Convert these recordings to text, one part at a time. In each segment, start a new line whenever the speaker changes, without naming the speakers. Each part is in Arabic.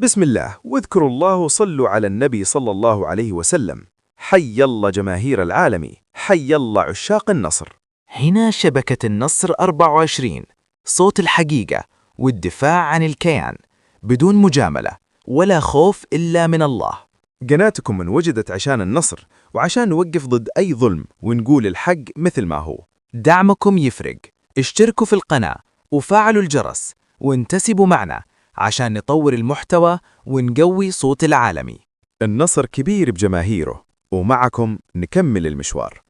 بسم الله واذكروا الله وصلوا على النبي صلى الله عليه وسلم. حي الله جماهير العالم، حي الله عشاق النصر.
هنا شبكة النصر 24، صوت الحقيقة والدفاع عن الكيان بدون مجاملة ولا خوف إلا من الله.
قناتكم انوجدت عشان النصر وعشان نوقف ضد أي ظلم ونقول الحق مثل ما هو.
دعمكم يفرق، اشتركوا في القناة وفعلوا الجرس وانتسبوا معنا عشان نطور المحتوى ونقوي صوت العالمي.
النصر كبير بجماهيره ومعكم نكمل المشوار.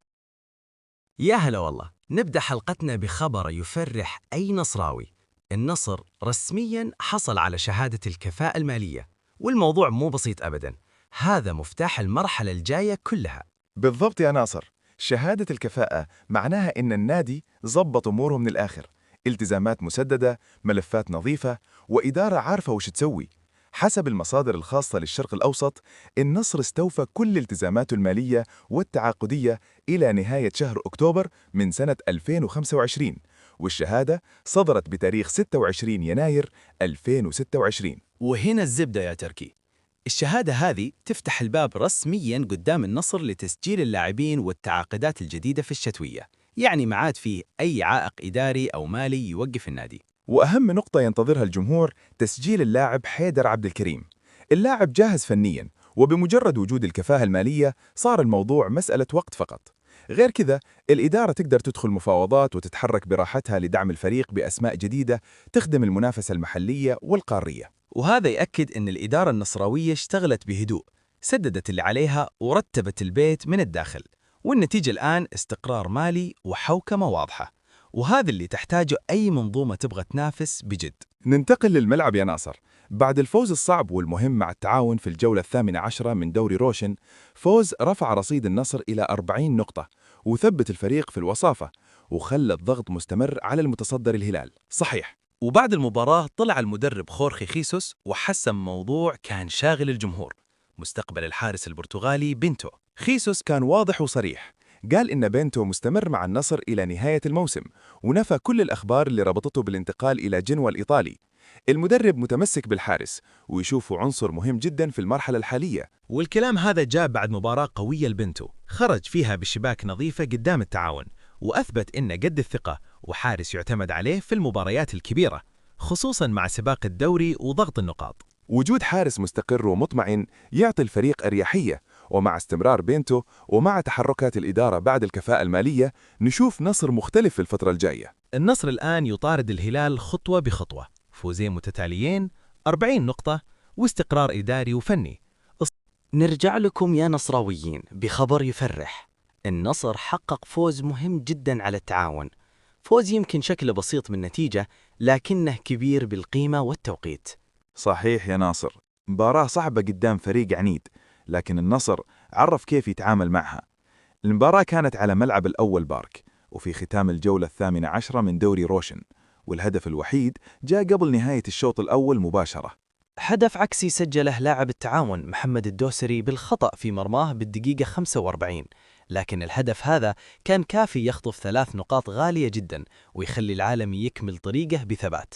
يا هلا والله، نبدأ حلقتنا بخبر يفرح أي نصراوي. النصر رسمياً حصل على شهادة الكفاءة المالية، والموضوع مو بسيط أبداً، هذا مفتاح المرحلة الجاية كلها.
بالضبط يا ناصر، شهادة الكفاءة معناها إن النادي ظبط أموره من الآخر، التزامات مسددة، ملفات نظيفة، وإدارة عارفة وش تسوي. حسب المصادر الخاصة للشرق الأوسط، النصر استوفى كل التزاماته المالية والتعاقدية إلى نهاية شهر أكتوبر من سنة 2025، والشهادة صدرت بتاريخ 26 يناير 2026.
وهنا الزبدة يا تركي، الشهادة هذه تفتح الباب رسمياً قدام النصر لتسجيل اللاعبين والتعاقدات الجديدة في الشتوية، يعني ما عاد فيه أي عائق إداري أو مالي يوقف النادي.
وأهم نقطة ينتظرها الجمهور تسجيل اللاعب حيدر عبد الكريم. اللاعب جاهز فنياً، وبمجرد وجود الكفاءة المالية صار الموضوع مسألة وقت فقط. غير كذا الإدارة تقدر تدخل مفاوضات وتتحرك براحتها لدعم الفريق بأسماء جديدة تخدم المنافسة المحلية والقارية.
وهذا يأكد أن الإدارة النصراوية اشتغلت بهدوء، سددت اللي عليها ورتبت البيت من الداخل، والنتيجة الآن استقرار مالي وحوكمة واضحة، وهذا اللي تحتاجه أي منظومة تبغى تنافس بجد.
ننتقل للملعب يا ناصر. بعد الفوز الصعب والمهم مع التعاون في الجولة 18 من دوري روشن، فوز رفع رصيد النصر إلى 40 نقطة وثبت الفريق في الوصافة، وخلى الضغط مستمر على المتصدر الهلال.
صحيح، وبعد المباراة طلع المدرب خورخي خيسوس وحسم موضوع كان شاغل الجمهور، مستقبل الحارس البرتغالي بينتو.
خيسوس كان واضح وصريح، قال إن بينتو مستمر مع النصر إلى نهاية الموسم، ونفى كل الأخبار اللي ربطته بالانتقال إلى جنوا الإيطالي. المدرب متمسك بالحارس ويشوفه عنصر مهم جدا في المرحلة الحالية.
والكلام هذا جاء بعد مباراة قوية لبنتو، خرج فيها بشباك نظيفة قدام التعاون، وأثبت إنه قد الثقة وحارس يعتمد عليه في المباريات الكبيرة، خصوصاً مع سباق الدوري وضغط النقاط.
وجود حارس مستقر ومطمئن يعطي الفريق أريحية، ومع استمرار بينتو ومع تحركات الإدارة بعد الكفاءة المالية نشوف نصر مختلف في الفترة الجاية.
النصر الآن يطارد الهلال خطوة بخطوة، فوزين متتاليين، 40 نقطة، واستقرار إداري وفني.
نرجع لكم يا نصراويين بخبر يفرح. النصر حقق فوز مهم جدا على التعاون، فوز يمكن شكله بسيط من نتيجة لكنه كبير بالقيمة والتوقيت.
صحيح يا ناصر، مباراة صعبة قدام فريق عنيد، لكن النصر عرف كيف يتعامل معها. المباراة كانت على ملعب الأول بارك، وفي ختام الجولة 18 من دوري روشن، والهدف الوحيد جاء قبل نهاية الشوط الأول مباشرة.
هدف عكسي سجله لاعب التعاون محمد الدوسري بالخطأ في مرماه بالدقيقة 45، لكن الهدف هذا كان كافي يخطف 3 نقاط غالية جدا ويخلي العالم يكمل طريقه بثبات.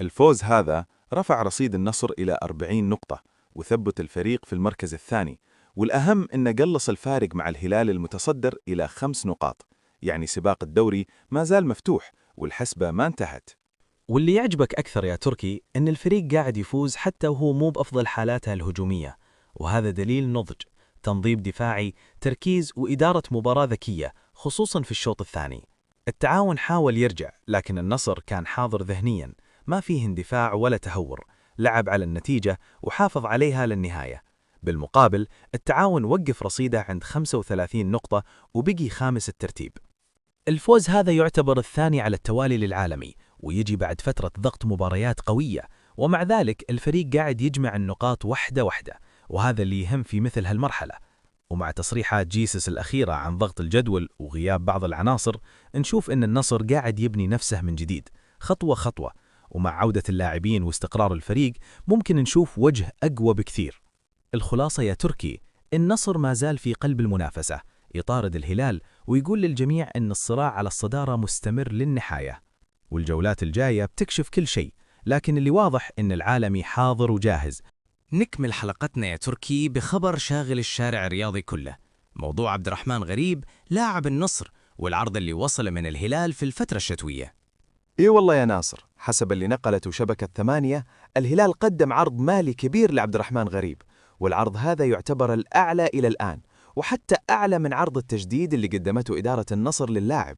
الفوز هذا رفع رصيد النصر إلى 40 نقطة وثبت الفريق في المركز الثاني، والأهم إنه قلص الفارق مع الهلال المتصدر إلى 5 نقاط، يعني سباق الدوري ما زال مفتوح والحسبة ما انتهت.
واللي يعجبك أكثر يا تركي إن الفريق قاعد يفوز حتى وهو مو بأفضل حالاته الهجومية، وهذا دليل نضج، تنظيم دفاعي، تركيز وإدارة مباراة ذكية خصوصاً في الشوط الثاني. التعاون حاول يرجع، لكن النصر كان حاضر ذهنياً، ما فيه اندفاع ولا تهور، لعب على النتيجة وحافظ عليها للنهاية. بالمقابل التعاون وقف رصيده عند 35 نقطة وبقي خامس الترتيب. الفوز هذا يعتبر الثاني على التوالي للعالمي، ويجي بعد فترة ضغط مباريات قوية، ومع ذلك الفريق قاعد يجمع النقاط واحدة واحدة، وهذا اللي يهم في مثل هالمرحلة. ومع تصريحات جيسس الأخيرة عن ضغط الجدول وغياب بعض العناصر، نشوف إن النصر قاعد يبني نفسه من جديد خطوة خطوة، ومع عودة اللاعبين واستقرار الفريق ممكن نشوف وجه أقوى بكثير. الخلاصة يا تركي، النصر ما زال في قلب المنافسة، يطارد الهلال ويقول للجميع أن الصراع على الصدارة مستمر للنهاية، والجولات الجاية بتكشف كل شيء، لكن اللي واضح أن العالمي حاضر وجاهز
نكمل حلقتنا يا تركي بخبر شاغل الشارع الرياضي كله، موضوع عبد الرحمن غريب لاعب النصر والعرض اللي وصل من الهلال في الفترة الشتوية.
إيه والله يا ناصر، حسب اللي نقلته شبكة 8، الهلال قدم عرض مالي كبير لعبد الرحمن غريب، والعرض هذا يعتبر الأعلى إلى الآن، وحتى أعلى من عرض التجديد اللي قدمته إدارة النصر للاعب.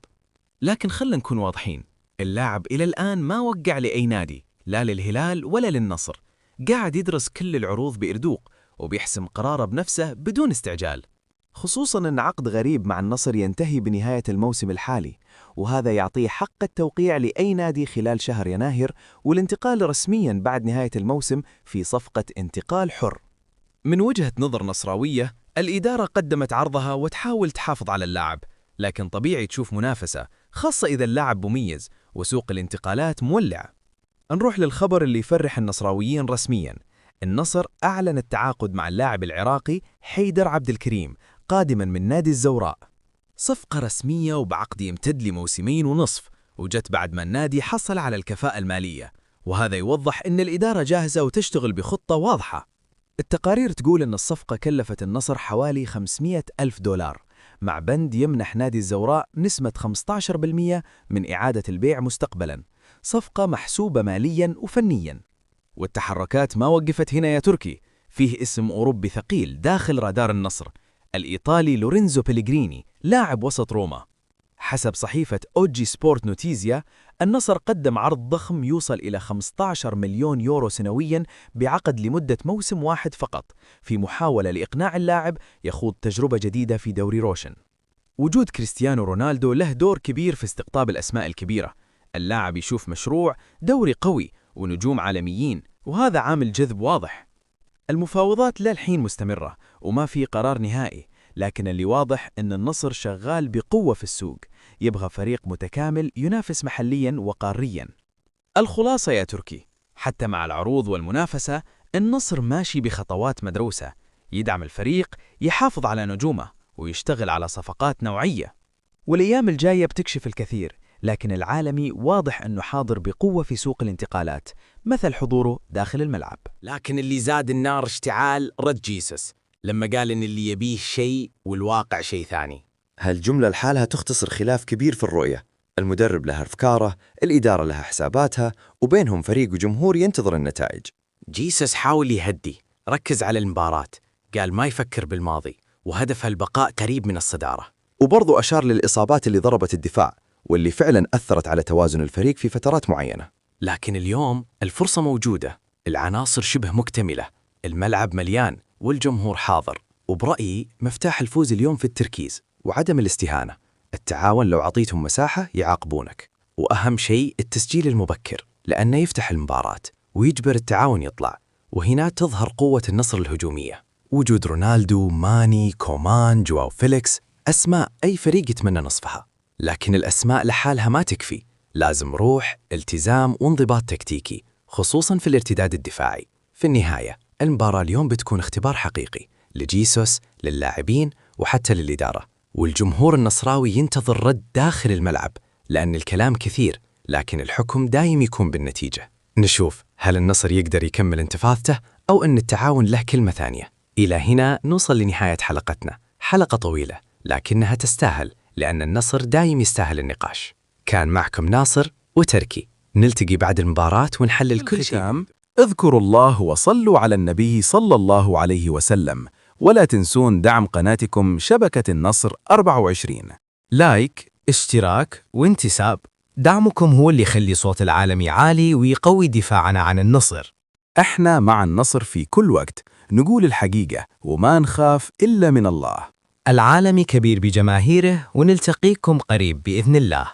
لكن خلنا نكون واضحين، اللاعب إلى الآن ما وقع لأي نادي، لا للهلال ولا للنصر، قاعد يدرس كل العروض بإردوق وبيحسم قراره بنفسه بدون استعجال.
خصوصاً أن عقد غريب مع النصر ينتهي بنهاية الموسم الحالي، وهذا يعطيه حق التوقيع لأي نادي خلال شهر يناير والانتقال رسمياً بعد نهاية الموسم في صفقة انتقال حر.
من وجهة نظر نصراوية، الإدارة قدمت عرضها وتحاول تحافظ على اللاعب، لكن طبيعي تشوف منافسة، خاصة إذا اللاعب مميز وسوق الانتقالات مولع. نروح للخبر اللي يفرح النصراويين رسمياً. النصر أعلن التعاقد مع اللاعب العراقي حيدر عبد الكريم قادماً من نادي الزوراء. صفقة رسمية وبعقد يمتد لموسمين ونصف، وجت بعد ما النادي حصل على الكفاءة المالية، وهذا يوضح أن الإدارة جاهزة وتشتغل بخطة واضحة. التقارير تقول أن الصفقة كلفت النصر حوالي 500,000 دولار، مع بند يمنح نادي الزوراء نسبة 15% من إعادة البيع مستقبلاً. صفقة محسوبة مالياً وفنياً. والتحركات ما وقفت هنا يا تركي، فيه اسم أوروبي ثقيل داخل رادار النصر، الإيطالي لورينزو بيليغريني لاعب وسط روما. حسب صحيفة أوجي سبورت نوتيزيا، النصر قدم عرض ضخم يوصل إلى 15 مليون يورو سنوياً بعقد لمدة موسم واحد فقط، في محاولة لإقناع اللاعب يخوض تجربة جديدة في دوري روشن. وجود كريستيانو رونالدو له دور كبير في استقطاب الأسماء الكبيرة. اللاعب يشوف مشروع دوري قوي ونجوم عالميين، وهذا عامل جذب واضح. المفاوضات للحين مستمرة وما في قرار نهائي، لكن اللي واضح أن النصر شغال بقوة في السوق، يبغى فريق متكامل ينافس محلياً وقارياً. الخلاصة يا تركي، حتى مع العروض والمنافسة، النصر ماشي بخطوات مدروسة، يدعم الفريق، يحافظ على نجومه، ويشتغل على صفقات نوعية. والأيام الجاية بتكشف الكثير، لكن العالمي واضح أنه حاضر بقوة في سوق الانتقالات، مثل حضوره داخل الملعب.
لكن اللي زاد النار اشتعال رد جيسوس لما قال إن اللي يبيه شيء والواقع شيء ثاني.
هالجملة لحالها تختصر خلاف كبير في الرؤية. المدرب له أفكاره، الإدارة لها حساباتها، وبينهم فريق وجمهور ينتظر النتائج.
جيسوس حاول يهدي، ركز على المباراة، قال ما يفكر بالماضي وهدفها البقاء قريب من الصدارة.
وبرضو أشار للإصابات اللي ضربت الدفاع واللي فعلا أثرت على توازن الفريق في فترات معينة.
لكن اليوم الفرصة موجودة، العناصر شبه مكتملة، الملعب مليان والجمهور حاضر.
وبرأيي مفتاح الفوز اليوم في التركيز وعدم الاستهانة. التعاون لو عطيتهم مساحة يعاقبونك، وأهم شيء التسجيل المبكر لأنه يفتح المباراة ويجبر التعاون يطلع، وهنا تظهر قوة النصر الهجومية. وجود رونالدو، ماني، كومان، جواو فيليكس، أسماء أي فريق يتمنى نصفها. لكن الأسماء لحالها ما تكفي، لازم روح، التزام وانضباط تكتيكي، خصوصاً في الارتداد الدفاعي. في النهاية المباراة اليوم بتكون اختبار حقيقي لجيسوس، للاعبين، وحتى للإدارة. والجمهور النصراوي ينتظر رد داخل الملعب، لأن الكلام كثير لكن الحكم دايم يكون بالنتيجة. نشوف هل النصر يقدر يكمل انتفاضته أو أن التعاون له كلمة ثانية. إلى هنا نوصل لنهاية حلقتنا، حلقة طويلة لكنها تستاهل، لأن النصر دايم يستاهل النقاش. كان معكم ناصر وتركي، نلتقي بعد المباراة ونحلل كل شيء.
اذكروا الله وصلوا على النبي صلى الله عليه وسلم، ولا تنسون دعم قناتكم شبكة النصر 24.
لايك، اشتراك وانتساب. دعمكم هو اللي يخلي صوت العالمي عالي ويقوي دفاعنا عن النصر.
احنا مع النصر في كل وقت، نقول الحقيقة وما نخاف إلا من الله.
العالمي كبير بجماهيره، ونلتقيكم قريب بإذن الله.